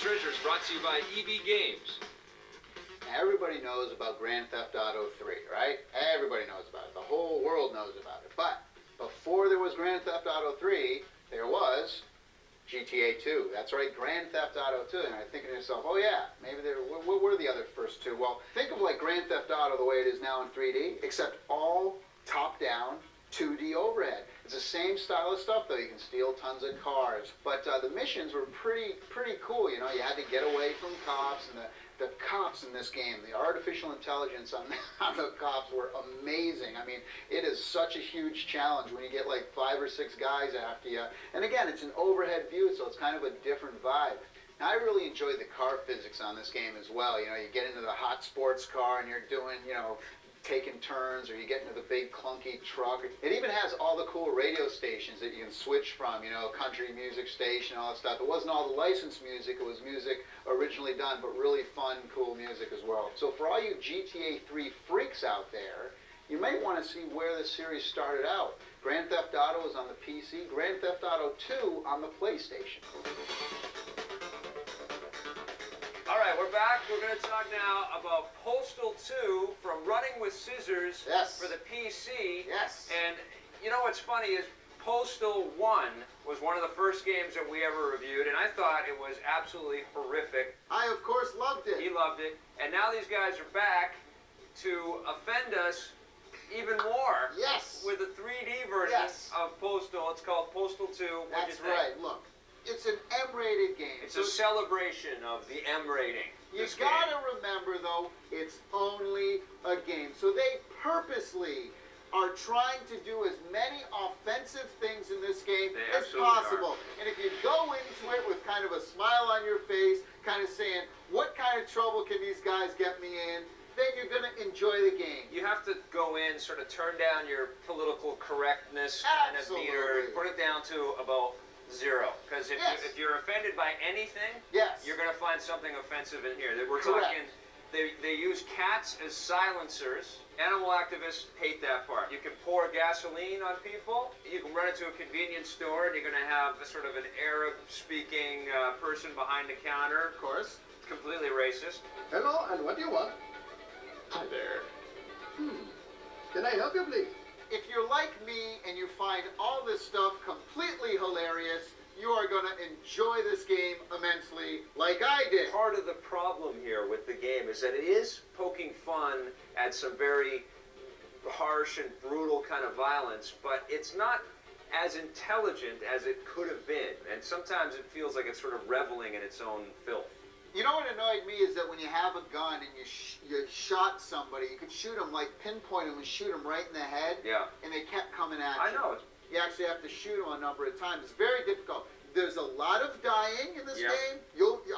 Treasures brought to you by EB Games. Everybody knows about Grand Theft Auto 3, right? Everybody knows about it. The whole world knows about it. But before there was Grand Theft Auto 3, there was GTA 2. That's right, Grand Theft Auto 2. And you're thinking to yourself, oh yeah, maybe what were the other first two? Well, think of like Grand Theft Auto the way it is now in 3D, except all top-down 2D overhead. It's the same style of stuff, though. You can steal tons of cars. But the missions were pretty cool. You know, you had to get away from cops, and the cops in this game, the artificial intelligence on the cops were amazing. I mean, it is such a huge challenge when you get like 5 or 6 guys after you. And again, it's an overhead view, so it's kind of a different vibe. Now, I really enjoyed the car physics on this game as well. You know, you get into the hot sports car and you're doing, you know, taking turns, or you get into the big clunky truck. It even has all the cool radio stations that you can switch from, you know, country music station, all that stuff. It wasn't all the licensed music, it was music originally done, but really fun, cool music as well. So for all you GTA 3 freaks out there, you might want to see where the series started out. Grand Theft Auto was on the PC, Grand Theft Auto 2 on the PlayStation. All right, we're back. We're going to talk now about Postal 2 from Running with Scissors for the PC. Yes. And you know what's funny is Postal 1 was one of the first games that we ever reviewed, and I thought it was absolutely horrific. I, of course, loved it. He loved it. And now these guys are back to offend us even more. Yes. With a 3D version of Postal. It's called Postal 2. That's right. Look. It's an M-rated game. It's a celebration of the M rating. You gotta remember, though, it's only a game. So they purposely are trying to do as many offensive things in this game as possible. And if you go into it with kind of a smile on your face, kind of saying, what kind of trouble can these guys get me in, then you're going to enjoy the game. You have to go in, sort of turn down your political correctness kind of meter, put it down to about 0, because if you're offended by anything, you're going to find something offensive in here. We're talking, they use cats as silencers. Animal activists hate that part. You can pour gasoline on people. You can run into a convenience store and you're going to have a sort of an Arab-speaking person behind the counter. Of course. Completely racist. Hello, and what do you want? Hi there. Can I help you, please? If you're like me and you find all this stuff completely hilarious, you are going to enjoy this game immensely, like I did. Part of the problem here with the game is that it is poking fun at some very harsh and brutal kind of violence, but it's not as intelligent as it could have been. And sometimes it feels like it's sort of reveling in its own filth. You know what annoyed me is that when you have a gun and you shot somebody, you could shoot them, like pinpoint them and shoot them right in the head. Yeah. And they kept coming at you. I know. You actually have to shoot them a number of times. It's very difficult. There's a lot of dying in this game.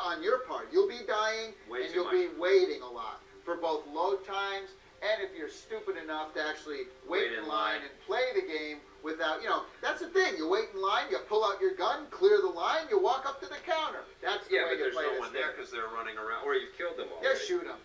On your part, you'll be dying and you'll be waiting a lot for both load times and if you're stupid enough to actually wait in line and play the game without, you know, that's the thing. You wait in line, you pull out your gun, clear the line, you walk up to the counter. That's the way but you there's play no this one there game. because they're running around, or you've killed them already. Yeah, shoot them.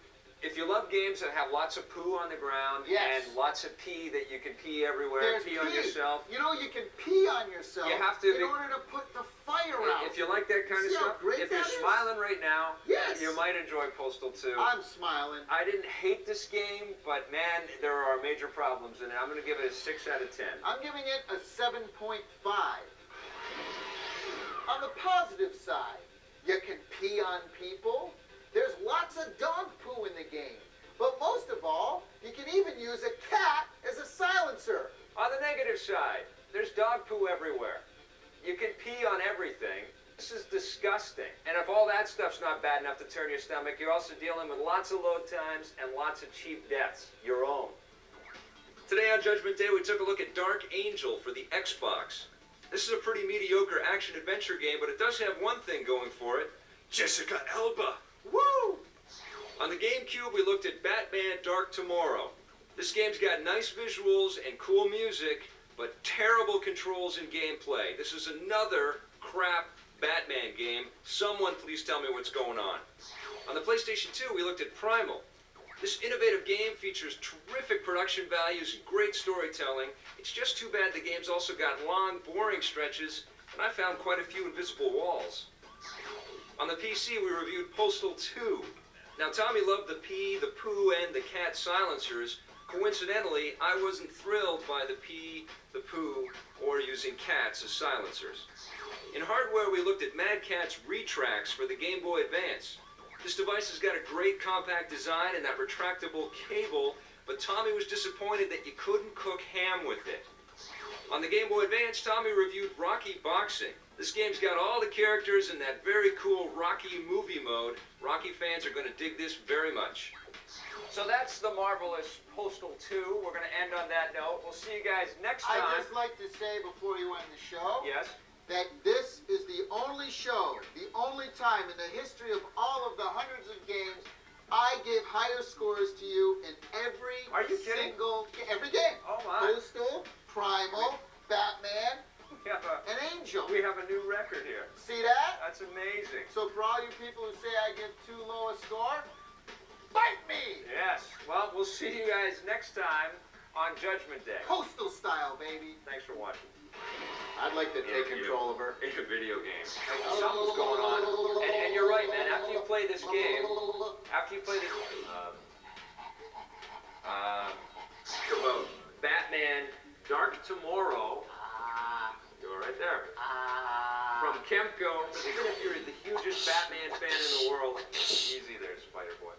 If you love games that have lots of poo on the ground and lots of pee that you can pee everywhere, pee on yourself. You know, you can pee on yourself in order to put the fire out. If you like that kind of stuff, if you're smiling right now, you might enjoy Postal 2. I'm smiling. I didn't hate this game, but man, there are major problems in it. I'm going to give it a 6 out of 10. I'm giving it a 7.5. On the positive side, you can pee on people. There's lots of dog poo in the game. But most of all, you can even use a cat as a silencer. On the negative side, there's dog poo everywhere. You can pee on everything. This is disgusting. And if all that stuff's not bad enough to turn your stomach, you're also dealing with lots of load times and lots of cheap deaths. Your own. Today on Judgment Day, we took a look at Dark Angel for the Xbox. This is a pretty mediocre action-adventure game, but it does have one thing going for it. Jessica Alba. Woo! On the GameCube, we looked at Batman Dark Tomorrow. This game's got nice visuals and cool music, but terrible controls and gameplay. This is another crap Batman game. Someone please tell me what's going on. On the PlayStation 2, we looked at Primal. This innovative game features terrific production values and great storytelling. It's just too bad the game's also got long, boring stretches, and I found quite a few invisible walls. On the PC, we reviewed Postal 2. Now, Tommy loved the P, the Pooh, and the Cat silencers. Coincidentally, I wasn't thrilled by the P, the Pooh, or using cats as silencers. In hardware, we looked at Mad Cat's retracts for the Game Boy Advance. This device has got a great compact design and that retractable cable, but Tommy was disappointed that you couldn't cook ham with it. On the Game Boy Advance, Tommy reviewed Rocky Boxing. This game's got all the characters in that very cool Rocky movie mode. Rocky fans are going to dig this very much. So that's the marvelous Postal 2. We're going to end on that note. We'll see you guys next time. I'd just like to say before you end the show, Yes? that this is the only show, the only time in the history of all of the hundreds of games I give higher scores to you in every Are you kidding? every game. Oh my. Postal, Primal, Batman, and Angel. We have a new record here. See that? That's amazing. So for all you people who say I give too low a score, fight me! Yes. Well, we'll see you guys next time on Judgment Day. Postal style, baby. Thanks for watching. I'd like to take control of her. In a video game. Something's going on. And you're right, man. After you play this game, about Batman Dark Tomorrow, you're right there. From Kemco, even if you're the hugest Batman fan in the world, easy there, Spider-Boy.